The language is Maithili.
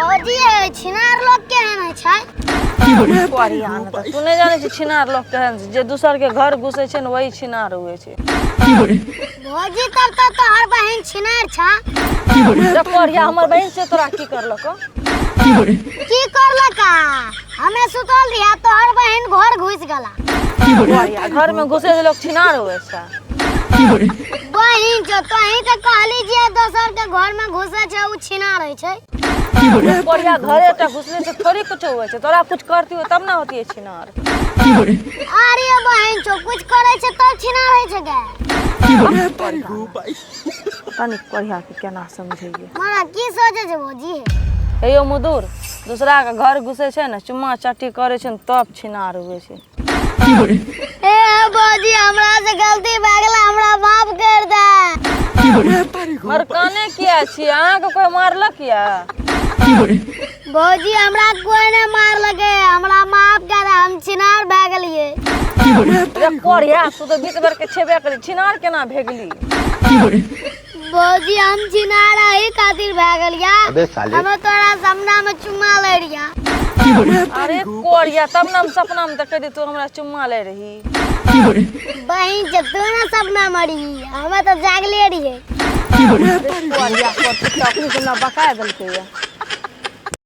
भौजी छिनार लोग केहन छै? कोरिया न त तू नहीं जाने छी छिनार लोग केहन छै, जे दूसर के घर घुसे छै न वही छिनार हुए छै। भौजी तब तो तोहर बहन छिनार छा। जब कोरिया हमर बहन से तोरा की करलको? की करलका? हमें सुतल रिया तोहर बहन घर घुस गला। कोरिया घर में घुसे से लोग छिनार हुए छै। बहन जो तोही त कहली जे दोसर के घर में घुसे छै उ छिनार होय छै। कोरिया घरे टा घुसले से थोड़ी कुछ हुए छै, तोरा कुछ करती हो तब ना होती है छिनार। अरे बहन जो कुछ करे छै तब छिनार होय छै गे। तनी कोरिया के केना समझेगे? हमरा की सोचे छै भौजी? हे यो मुदुर, दूसरा के घर घुसे छै न चुम्मा चाटी करे छै न तब छिनार हुए छै। ए भौजी हमरा से गलती भ गेला, हमरा माफ कर दे। मरकाने किया छी? अहाँ के कोई मारलक या? भौजी हमरा कोई ने मारलके, हमरा माफ कर दे, हम छिनार भ गेलिए। रे कोरिया तू तो बीत भर के छेबे करी, छिनार केना भेगली? भौजी हम छिनार एही खातिर भ गेलिया, हम तोरा सपना में चुम्मा ले रिया। अरे कोरिया तब ना हम सपना में देखे दी तू हमरा चुम्मा ले रही। बहन जब तू ना सपना में रही, हम तो जागले रहिए। कोरिया को अपनी से ना बका देलके या।